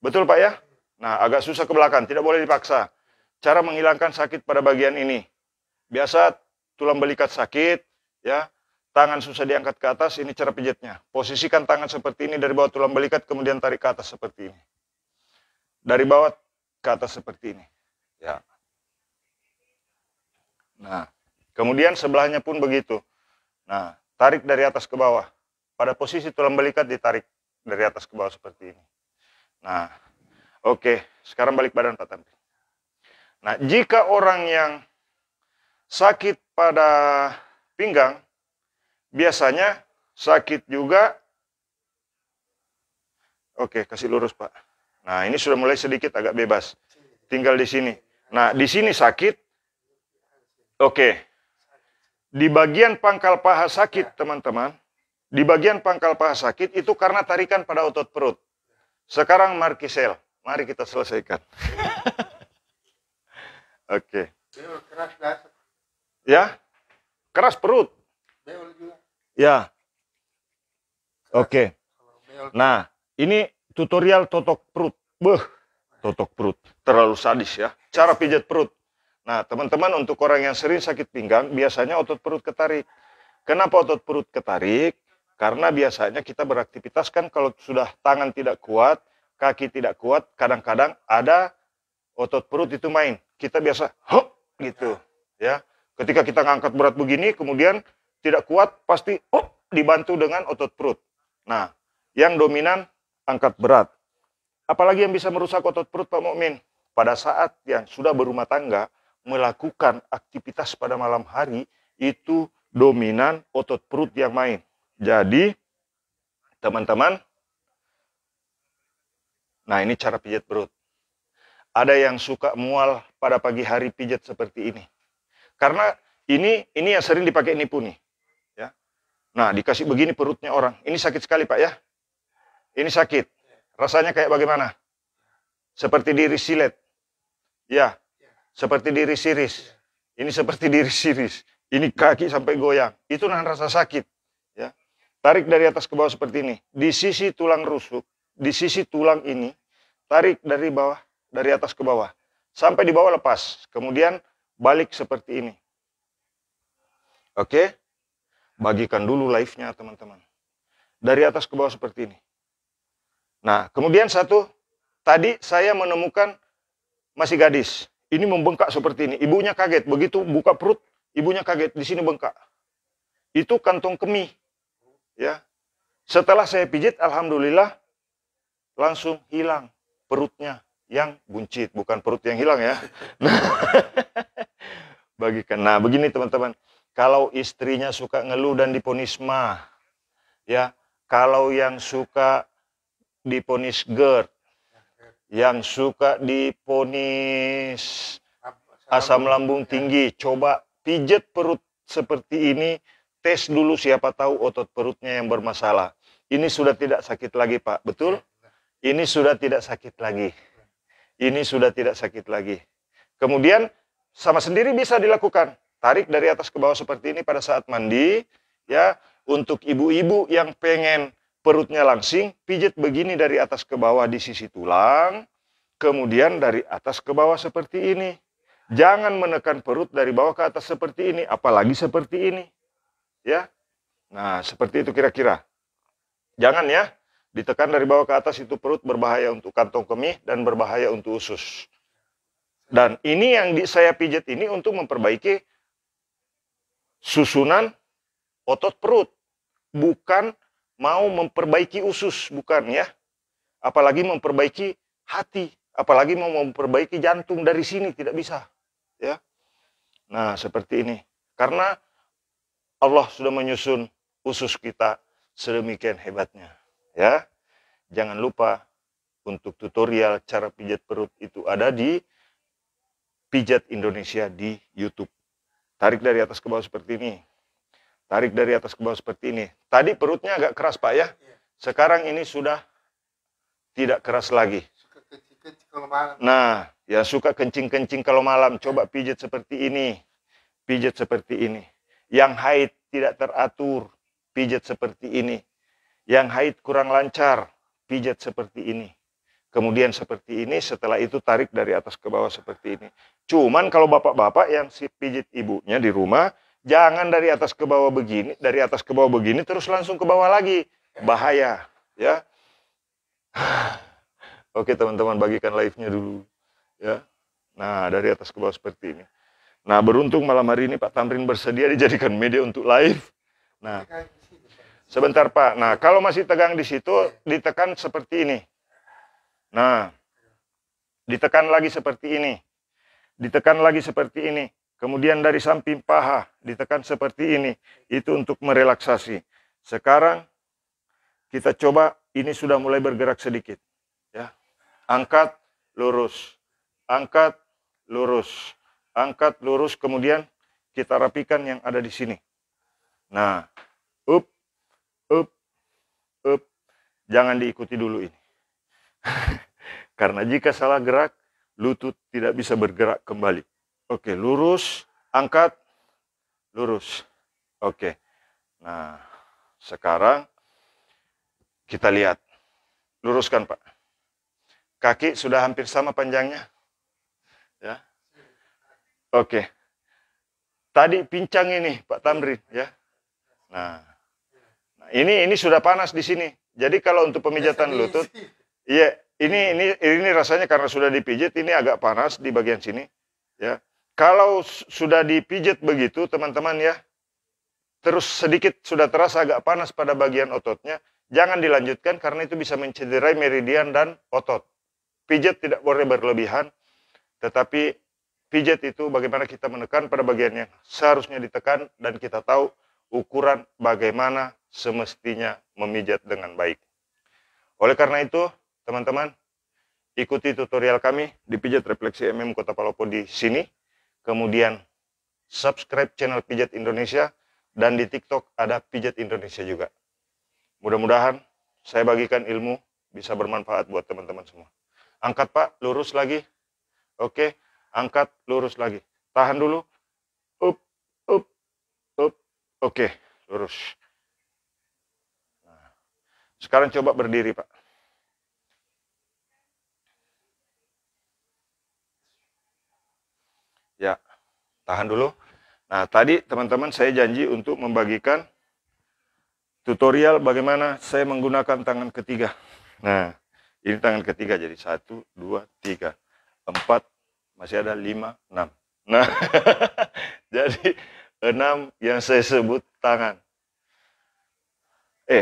Betul Pak ya? Nah, agak susah ke belakang. Tidak boleh dipaksa. Cara menghilangkan sakit pada bagian ini. Biasa tulang belikat sakit, ya. tangan susah diangkat ke atas, ini cara pijatnya. Posisikan tangan seperti ini dari bawah tulang belikat, kemudian tarik ke atas seperti ini. Dari bawah ke atas seperti ini. Ya. Nah, kemudian sebelahnya pun begitu. Nah, tarik dari atas ke bawah. Pada posisi tulang belikat ditarik dari atas ke bawah seperti ini. Nah, oke. Sekarang balik badan Pak Tampi. Nah, jika orang yang sakit pada pinggang, biasanya sakit juga. Oke, kasih lurus Pak. Nah, ini sudah mulai sedikit agak bebas. Tinggal di sini. Nah, di sini sakit. Oke. Di bagian pangkal paha sakit, teman-teman. Di bagian pangkal paha sakit itu karena tarikan pada otot perut. Sekarang Markisel. Mari kita selesaikan. Oke. Ya. Keras perut. Ya. Oke. Nah, ini tutorial totok perut. Totok perut. Terlalu sadis ya. Cara pijat perut. Nah, teman-teman, untuk orang yang sering sakit pinggang, biasanya otot perut ketarik. Kenapa otot perut ketarik? Karena biasanya kita beraktivitas kan kalau sudah tangan tidak kuat, kaki tidak kuat, kadang-kadang ada otot perut itu main. Kita biasa, hop, gitu. Ya. Ketika kita ngangkat berat begini, kemudian tidak kuat, pasti dibantu dengan otot perut. Nah, yang dominan angkat berat. Apalagi yang bisa merusak otot perut Pak Mukmin? Pada saat yang sudah berumah tangga, melakukan aktivitas pada malam hari, itu dominan otot perut yang main. Jadi, teman-teman, nah ini cara pijat perut. Ada yang suka mual pada pagi hari pijat seperti ini. Karena ini yang sering dipakai nipu nih. Ya. Nah, dikasih begini perutnya orang. Ini sakit sekali Pak ya. Ini sakit. Rasanya kayak bagaimana? Seperti diiris silet. Ya. Seperti diiris iris. Ini seperti diiris iris. Ini kaki sampai goyang. Itu nahan rasa sakit. Ya. Tarik dari atas ke bawah seperti ini. Di sisi tulang rusuk. Di sisi tulang ini. Tarik dari bawah. Dari atas ke bawah. Sampai di bawah lepas. Kemudian balik seperti ini. Oke. Bagikan dulu live-nya teman-teman. Dari atas ke bawah seperti ini. Nah, kemudian satu. Tadi saya menemukan masih gadis. Ini membengkak seperti ini. Ibunya kaget. Begitu buka perut, ibunya kaget. Di sini bengkak. Itu kantong kemih. Ya. Setelah saya pijit, alhamdulillah, langsung hilang perutnya yang buncit. Bukan perut yang hilang ya. Bagikan. Nah, begini teman-teman. Kalau istrinya suka ngeluh dan diponis mah, ya. Kalau yang suka diponis GERD, yang suka diponis asam lambung tinggi, coba pijet perut seperti ini, tes dulu siapa tahu otot perutnya yang bermasalah. Ini sudah tidak sakit lagi Pak, betul? Ini sudah tidak sakit lagi. Ini sudah tidak sakit lagi. Kemudian sama sendiri bisa dilakukan. Tarik dari atas ke bawah seperti ini pada saat mandi, ya. Untuk ibu-ibu yang pengen perutnya langsing, pijat begini dari atas ke bawah di sisi tulang, kemudian dari atas ke bawah seperti ini. Jangan menekan perut dari bawah ke atas seperti ini, apalagi seperti ini. Ya. Nah, seperti itu kira-kira. Jangan ya, ditekan dari bawah ke atas, itu perut berbahaya untuk kantong kemih dan berbahaya untuk usus. Dan ini yang saya pijat ini untuk memperbaiki susunan otot perut. Bukan mau memperbaiki usus, bukan ya. Apalagi memperbaiki hati, apalagi mau memperbaiki jantung dari sini, tidak bisa. Ya. Nah, seperti ini. Karena Allah sudah menyusun usus kita sedemikian hebatnya. Ya. Jangan lupa untuk tutorial cara pijat perut itu ada di Pijat Indonesia di YouTube. Tarik dari atas ke bawah seperti ini. Tarik dari atas ke bawah seperti ini. Tadi perutnya agak keras Pak ya. Sekarang ini sudah tidak keras lagi. Nah, ya suka kencing-kencing kalau malam. Coba pijat seperti ini. Pijat seperti ini. Yang haid tidak teratur. Pijat seperti ini. Yang haid kurang lancar. Pijat seperti ini. Kemudian seperti ini. Setelah itu tarik dari atas ke bawah seperti ini. Cuman kalau bapak-bapak yang si pijit ibunya di rumah, Jangan dari atas ke bawah begini, terus langsung ke bawah lagi. Bahaya, ya. Oke teman-teman, bagikan live-nya dulu, ya. Nah, dari atas ke bawah seperti ini. Nah, beruntung malam hari ini Pak Tamrin bersedia dijadikan media untuk live. Nah, sebentar Pak. Nah, kalau masih tegang di situ, ditekan seperti ini. Nah, ditekan lagi seperti ini. Ditekan lagi seperti ini. Kemudian dari samping paha, ditekan seperti ini. Itu untuk merelaksasi. Sekarang, kita coba, ini sudah mulai bergerak sedikit. Ya. Angkat, lurus. Angkat, lurus. Angkat, lurus. Kemudian, kita rapikan yang ada di sini. Nah, up, up, up. Jangan diikuti dulu ini. Karena jika salah gerak, lutut tidak bisa bergerak kembali. Oke, lurus, angkat, lurus. Oke. Nah, sekarang kita lihat. Luruskan, Pak. Kaki sudah hampir sama panjangnya. Ya. Oke. Tadi pincang ini, Pak Tamrin, ya. Nah, ini sudah panas di sini. Jadi kalau untuk pemijatan lutut, iya, ini rasanya karena sudah dipijit, ini agak panas di bagian sini, ya. Kalau sudah dipijit begitu, teman-teman ya, terus sedikit sudah terasa agak panas pada bagian ototnya, jangan dilanjutkan karena itu bisa mencederai meridian dan otot. Pijat tidak boleh berlebihan, tetapi pijat itu bagaimana kita menekan pada bagian yang seharusnya ditekan dan kita tahu ukuran bagaimana semestinya memijat dengan baik. Oleh karena itu, teman-teman, ikuti tutorial kami di Pijat Refleksi MM Kota Palopo di sini. Kemudian subscribe channel Pijat Indonesia dan di TikTok ada Pijat Indonesia juga. Mudah-mudahan saya bagikan ilmu bisa bermanfaat buat teman-teman semua. Angkat Pak, lurus lagi. Oke, angkat, lurus lagi. Tahan dulu. Up, up, up. Oke, lurus. Nah, sekarang coba berdiri Pak. Ya, tahan dulu. Nah, tadi teman-teman saya janji untuk membagikan tutorial bagaimana saya menggunakan tangan ketiga. Nah, ini tangan ketiga jadi 1, 2, 3, 4, masih ada 5, 6. Nah, jadi 6 yang saya sebut tangan. 5,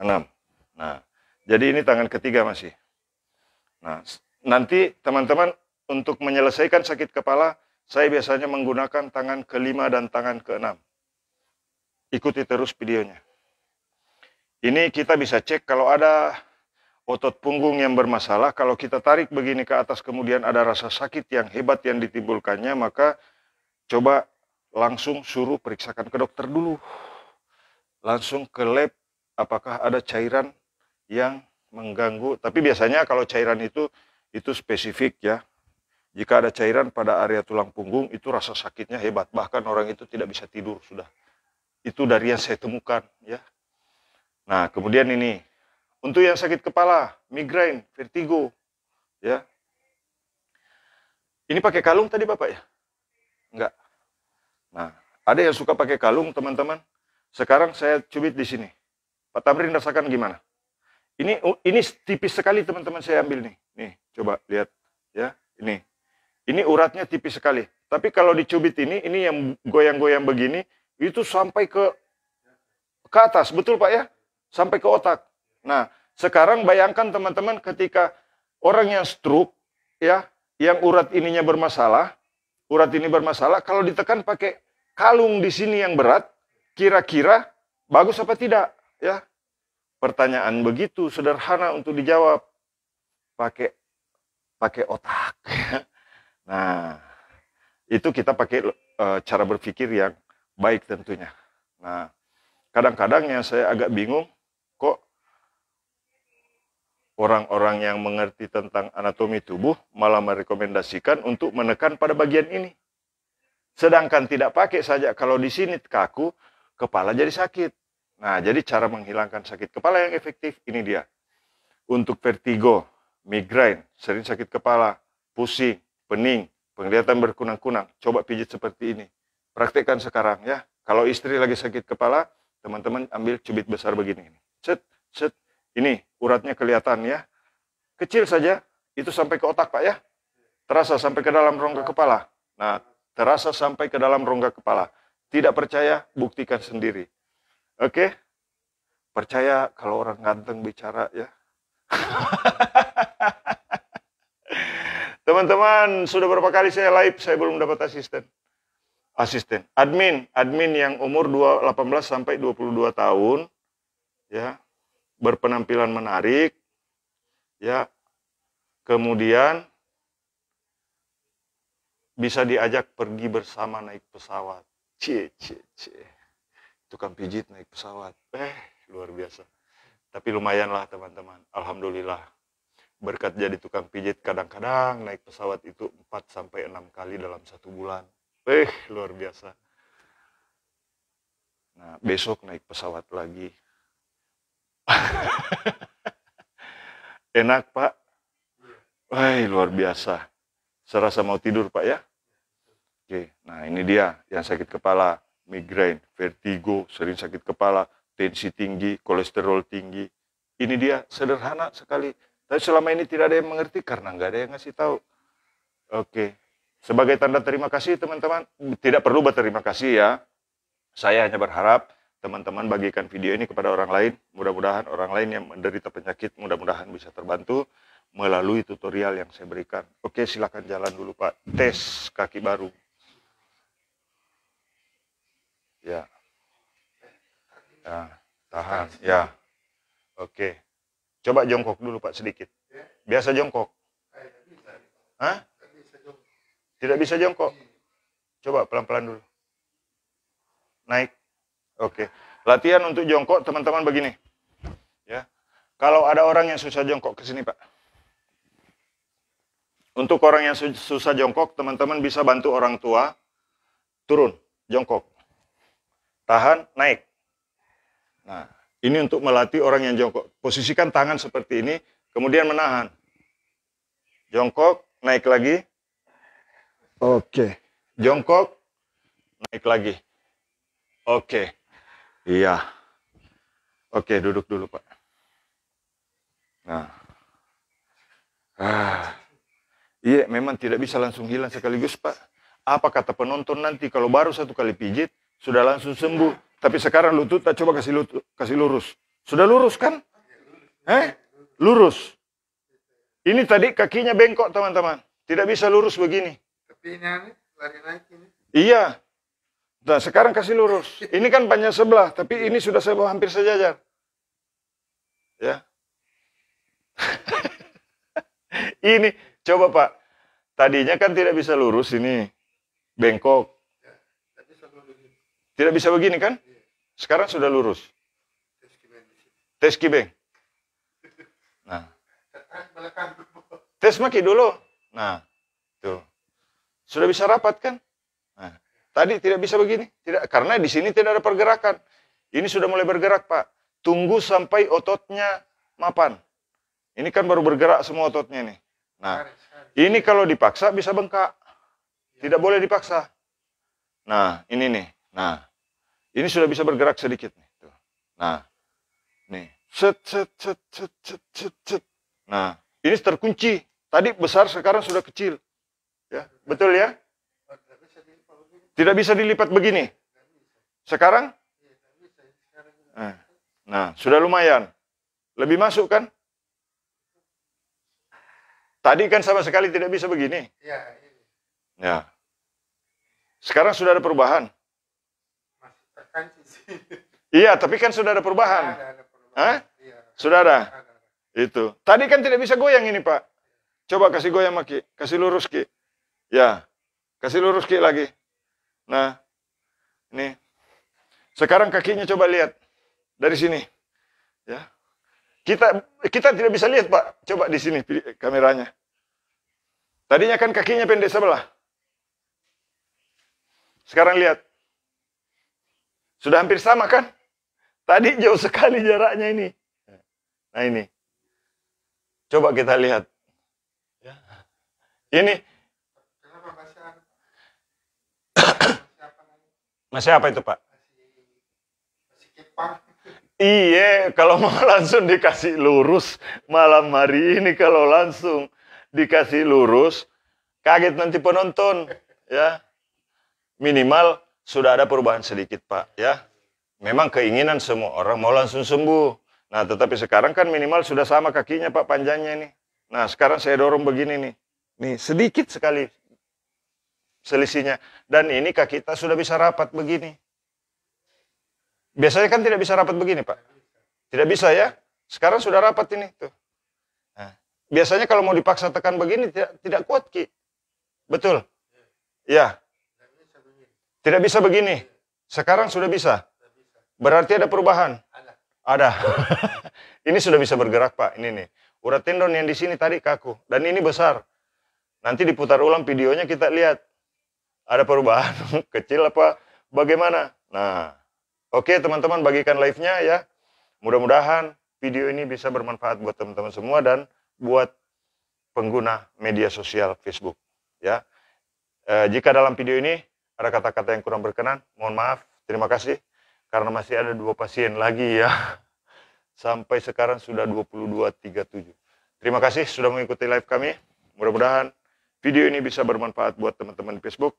6. Nah, jadi ini tangan ketiga masih. Nah, nanti teman-teman untuk menyelesaikan sakit kepala, saya biasanya menggunakan tangan ke-5 dan tangan ke-6. Ikuti terus videonya. Ini kita bisa cek kalau ada otot punggung yang bermasalah. Kalau kita tarik begini ke atas kemudian ada rasa sakit yang hebat yang ditimbulkannya, maka coba langsung suruh periksakan ke dokter dulu. Langsung ke lab, apakah ada cairan yang mengganggu. Tapi biasanya kalau cairan itu spesifik ya. Jika ada cairan pada area tulang punggung, itu rasa sakitnya hebat. Bahkan orang itu tidak bisa tidur sudah. Itu dari yang saya temukan ya. Nah, kemudian ini. Untuk yang sakit kepala, migrain, vertigo. Ya. Ini pakai kalung tadi Bapak ya? Enggak. Nah, ada yang suka pakai kalung teman-teman. Sekarang saya cubit di sini. Pak Tamrin rasakan gimana? Ini tipis sekali teman-teman saya ambil nih. Nih, coba lihat ya. Ini uratnya tipis sekali. Tapi kalau dicubit ini yang goyang-goyang begini, itu sampai ke atas. Betul Pak ya? Sampai ke otak. Nah, sekarang bayangkan teman-teman ketika orang yang stroke, ya, yang urat ininya bermasalah, kalau ditekan pakai kalung di sini yang berat, kira-kira bagus apa tidak? Ya, pertanyaan begitu sederhana untuk dijawab. Pakai otak. Nah, itu kita pakai cara berpikir yang baik tentunya. Nah, kadang-kadang yang saya agak bingung, kok orang-orang yang mengerti tentang anatomi tubuh malah merekomendasikan untuk menekan pada bagian ini. Sedangkan tidak pakai saja, kalau di sini kaku, kepala jadi sakit. Nah, jadi cara menghilangkan sakit kepala yang efektif, ini dia. Untuk vertigo, migrain, sering sakit kepala, pusing, pening, penglihatan berkunang-kunang, coba pijit seperti ini. Praktekkan sekarang ya. Kalau istri lagi sakit kepala, teman-teman ambil cubit besar begini. Set, set. Ini uratnya kelihatan ya. Kecil saja, itu sampai ke otak Pak ya. Terasa sampai ke dalam rongga kepala. Nah, terasa sampai ke dalam rongga kepala. Tidak percaya, buktikan sendiri. Oke? Percaya kalau orang ganteng bicara ya. Teman-teman, sudah berapa kali saya live, saya belum dapat asisten. Admin yang umur 18 sampai 22 tahun, ya, berpenampilan menarik, ya, kemudian bisa diajak pergi bersama naik pesawat. Tukang pijit naik pesawat, luar biasa. Tapi lumayan lah teman-teman, alhamdulillah. Berkat jadi tukang pijit, kadang-kadang naik pesawat itu 4-6 kali dalam 1 bulan. Luar biasa. Nah, besok naik pesawat lagi. Enak, Pak? Luar biasa. Serasa mau tidur, Pak, ya? Oke, nah ini dia yang sakit kepala, migrain, vertigo, sering sakit kepala, tensi tinggi, kolesterol tinggi. Ini dia, sederhana sekali. Tapi selama ini tidak ada yang mengerti karena nggak ada yang ngasih tahu. Oke. Sebagai tanda terima kasih teman-teman, tidak perlu berterima kasih ya. Saya hanya berharap teman-teman bagikan video ini kepada orang lain. Mudah-mudahan orang lain yang menderita penyakit mudah-mudahan bisa terbantu melalui tutorial yang saya berikan. Oke, silakan jalan dulu Pak. Tes kaki baru. Ya. Ya, tahan. Ya. Oke. Coba jongkok dulu Pak sedikit. Biasa jongkok. Hah? Tidak bisa jongkok. Coba pelan-pelan dulu. Naik. Oke. Latihan untuk jongkok teman-teman begini. Ya. Kalau ada orang yang susah jongkok ke sini, Pak. Untuk orang yang susah jongkok, teman-teman bisa bantu orang tua turun, jongkok. Tahan, naik. Nah, ini untuk melatih orang yang jongkok. Posisikan tangan seperti ini, kemudian menahan. Jongkok, naik lagi. Oke. Jongkok, naik lagi. Oke. Iya. Oke, duduk dulu, Pak. Nah. Iya, memang tidak bisa langsung hilang sekaligus, Pak. Apa kata penonton nanti kalau baru 1 kali pijit, sudah langsung sembuh. Tapi sekarang lutut, coba kasih lurus. Sudah lurus kan? Lurus. Ini tadi kakinya bengkok, teman-teman. Tidak bisa lurus begini. Tapi ini lari naik ini. Iya. Nah, sekarang kasih lurus. Ini kan panjang sebelah, tapi ini sudah hampir sejajar. Ya. Ini, coba Pak. Tadinya kan tidak bisa lurus ini. Bengkok. Tidak bisa begini kan? Sekarang sudah lurus. Tes kibeng. Nah. Tes maki dulu. Nah. Tuh. Sudah bisa rapat kan? Nah. Tadi tidak bisa begini. Tidak, karena di sini tidak ada pergerakan. Ini sudah mulai bergerak, Pak. Tunggu sampai ototnya mapan. Ini kan baru bergerak semua ototnya nih. Nah, ini kalau dipaksa bisa bengkak. Tidak boleh dipaksa. Nah, ini nih. Nah, ini sudah bisa bergerak sedikit nih. Tuh. Nah, nih. Set, set, set, set, set, set, set. Nah, ini terkunci. Tadi besar, sekarang sudah kecil. Ya, betul ya? Tidak bisa dilipat begini. Sekarang? Nah, sudah lumayan. Lebih masuk kan? Tadi kan sama sekali tidak bisa begini. Ya. Sekarang sudah ada perubahan. Iya, tapi kan sudah ada perubahan. Hah? Sudah ada? Itu. Tadi kan tidak bisa goyang ini, Pak. Coba kasih goyang, Ki. Kasih lurus, Ki. Ya. Kasih lurus, Ki, lagi. Nah. Ini. Sekarang kakinya coba lihat. Dari sini. Ya. Kita tidak bisa lihat, Pak. Coba di sini kameranya. Tadinya kan kakinya pendek sebelah. Sekarang lihat. Sudah hampir sama kan? Tadi jauh sekali jaraknya ini. Nah ini. Coba kita lihat. Ini. Masih apa itu, Pak? Iya, kalau mau langsung dikasih lurus malam hari ini, kalau langsung dikasih lurus, kaget nanti penonton, ya. Minimal sudah ada perubahan sedikit, Pak, ya. Memang keinginan semua orang mau langsung sembuh. Nah, tetapi sekarang kan minimal sudah sama kakinya, Pak, panjangnya nih. Nah, sekarang saya dorong begini nih. Nih, sedikit sekali selisihnya. Dan ini kaki kita sudah bisa rapat begini. Biasanya kan tidak bisa rapat begini, Pak. Tidak bisa ya. Sekarang sudah rapat ini. Tuh. Nah, biasanya kalau mau dipaksa tekan begini, tidak kuat, Ki. Betul? Ya. Tidak bisa begini. Sekarang sudah bisa. Berarti ada perubahan. Ada. Ini sudah bisa bergerak, Pak. Ini nih. Urat tendon yang di sini tadi kaku. Dan ini besar. Nanti diputar ulang videonya kita lihat. Ada perubahan. Kecil apa bagaimana. Nah. Oke teman-teman, bagikan live-nya ya. Mudah-mudahan video ini bisa bermanfaat buat teman-teman semua dan buat pengguna media sosial Facebook. Ya. Jika dalam video ini ada kata-kata yang kurang berkenan, mohon maaf. Terima kasih. Karena masih ada 2 pasien lagi ya. Sampai sekarang sudah 22.37. Terima kasih sudah mengikuti live kami. Mudah-mudahan video ini bisa bermanfaat buat teman-teman Facebook.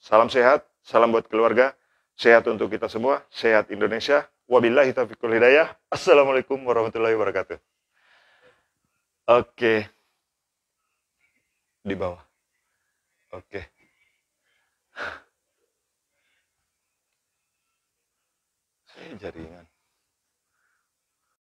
Salam sehat, salam buat keluarga. Sehat untuk kita semua, sehat Indonesia. Wabillahi taufiq wal hidayah. Assalamualaikum warahmatullahi wabarakatuh. Oke. Di bawah. Oke. Jaringan.